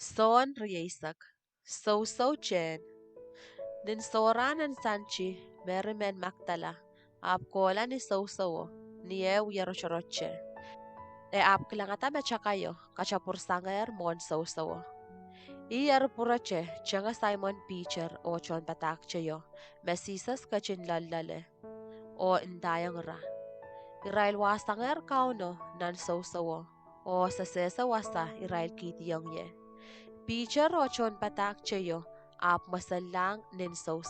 Son riesak, so chen, nin soranan sanchi, merimen maktala, ap kola ni so ni yerochoroche, ap kilangata mechakayo, kachapur sanger mon so. Iyar purache, changa Simon Peacher o chon patak cheyo, mesisas kachin lalale, o indayang ra. Irail wasanger kauno nan so o sasesa wasa irail kitiyong ye. Peacher o chon patak cheyo, ap masalang nin so.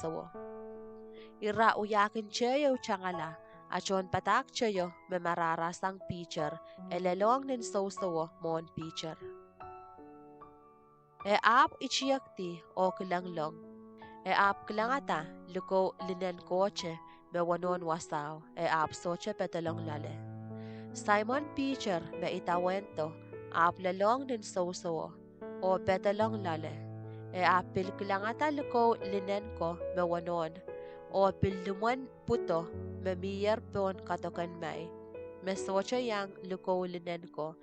Ira uyakin cheyo changala, achon patak cheyo me mararasang Peacher, elelong nin so mon Peacher. E ap ichiyakti o kilanglong. E ap kilangata luko linen koche me wanon wasaw e ap soche petalong lale. Simon Peacher me itawento ap lalong din so o petalong lale. E ap pilkilangata luko linen ko me wanon o pilduman puto me miyer pon katokan may. Me soche yang luko linen ko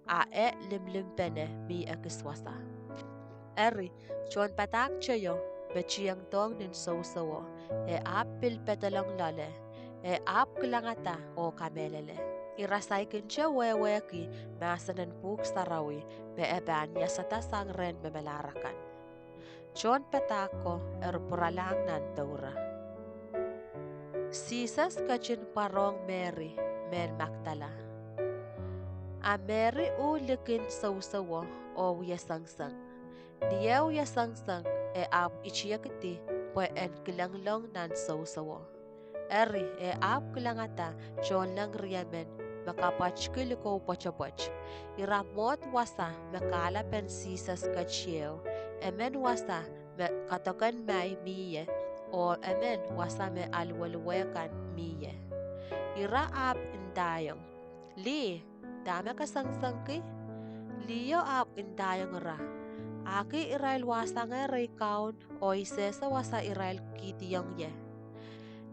a limlimpene mi akiswasa. Eri, chon patak cheyo, bechiang tong nin so e ap petalong lale, e ap kilangata o kamelele. Irasay kinche weweki, masanan puk sarawi, be eban yasata sang ren memelarakan. Chon patako puralang nan daura. Sisas kachin parong Mary, men Magdala. A Mary u likin so o yasangsang. Diyaw ya sang e ap ichiyakiti po en kilanglong nan so. Eri e ap kilangata chon lang riyamen makapachkil ko pochapoch. Iramot wasa makala pen sisas kachiyo. Emen wasa me katokan may miye o emen wasa me alwalwekan miye. Ira ap indayong. Li, dame ka sang ki? Liyo ap indayong ra. Aki irail wasanga kaun o isesa wasa irail kitiyong ye.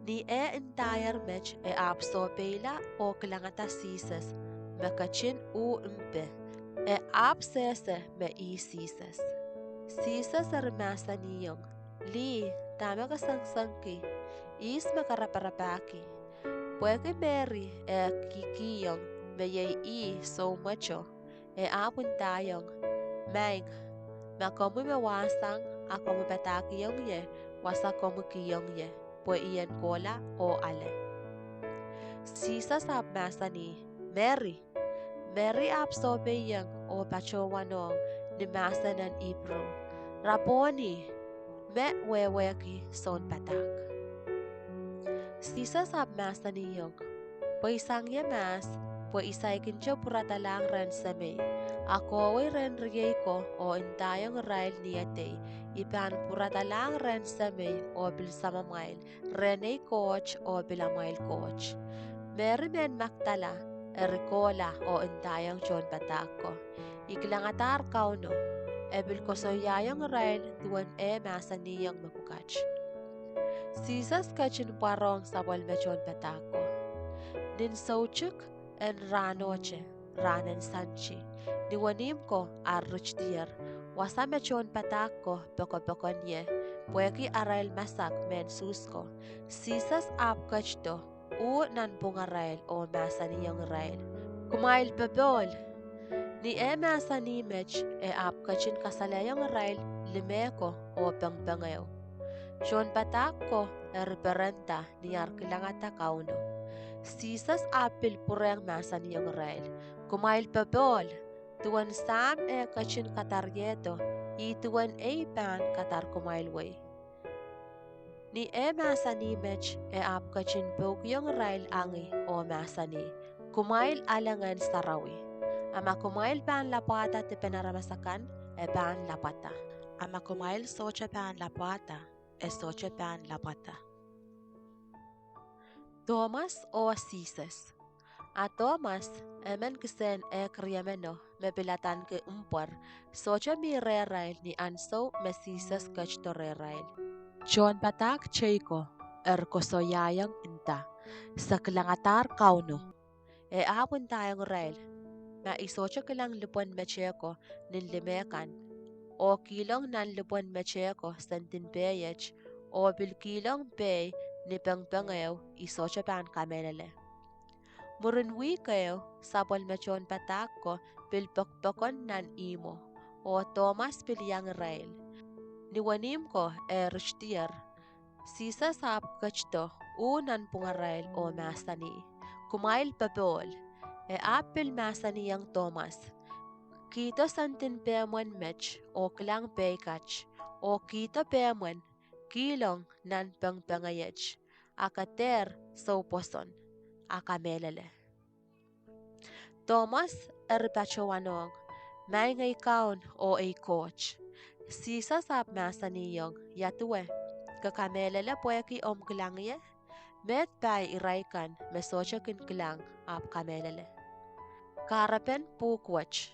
Ni entire match e apso pela o kilangata sisas makachin u mpe e apsese me sisas. Sisas armasa niyong. Li, tama ka sang-sangki. Is makaraparapaki. Pwede Mary e kikiyong me so mucho e apun tayong. Meg, makomu me wasang akomu petakiyong ye wasa komu kiyong ye pwe iyan kola o ale. Sisa sab masani Mary. Mary ap sobe yang o pachowanong ni masanan Ibro. Raponi me weweki son patak. Sisa sab masani yung pwe isang ye mas pwe isay kincho puratalang ren sa may. Ako ay ren riyay ko o intayong rail niyate ipan puratalang ren sa may o bilsamamail renay coach o bilamail coach. Mary men maktala erikola o intayong chon patako. Ikilangatar kauno ebil ko so yayong rail duwan masaniyang mapukach. Sisas kachin parong sabal mechon patako. Nin sochuk en ranoche ranen sanchi. Niwanim ko arruch dier. Wasame chon patak ko boko nye. Pweki arail masak men susko. Sisas ap kachto. U nan bungarail o masani yung rail. Kumail bebol. Ni masani mech ap kachin kasalayong rail limeko o bangbangayo. Chon patak ko berenta ni arkilangata kauno. Sisas apil pureng masani yung rail. Kumail bebol. Tuan sam kachin kataryeto, ituan pan katar kumailway. Ni masani mech ap kachin bogyong rail angi o masani, kumail alangan sarawi. Ama kumail pan lapata te penaramasakan pan lapata. Ama kumail socha pan lapata socha pan lapata. Thomas o Sisas. A Thomas emen kisen kriameno me bilatan ke umpar socha mi rerail ni anso me sisas kachto rerail. Chon patak cheiko kosoyayang inta sa kilangatar kauno. Apun tayong rail na isocha kilang lupon me cheko nin limekan o kilong nan lupon mecheko santin beyech, o bil kilong bey ni pengpengew isocha pan kamelele. Murun wikayo sapol mechon patako bil pokpokon nan imo, o Thomas bil yang rail. Niwanim ko rishtier, sisa sap kachto unan pungarail o masani, kumail papol, apil masani yang Thomas. Kita santin pemwen mech o klang peykach, o kita pemwen kilong nan pengpengayech, akater so poson, akamelele. Thomas erpachowanog, may ngay kaon o ay coach. Sisa sap masaniyong yatue, kakamelele pueki om klangye, met bay iraikan mesocha kin klang ap kamelele. Karapen pukwach.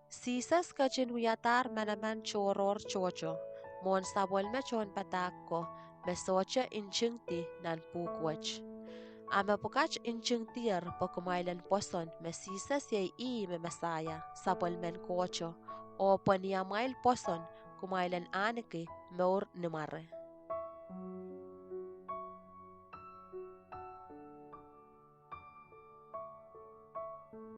Sisas kachin wiyatar manaman choror chocho, mon sabol mechon patako, mesocha inchingti nan pukwach. Ama pukach inchingtier pakumailan poson mesisas yay me masaya sabol men kocho, o paniamail poson kumailan aniki meur nimare.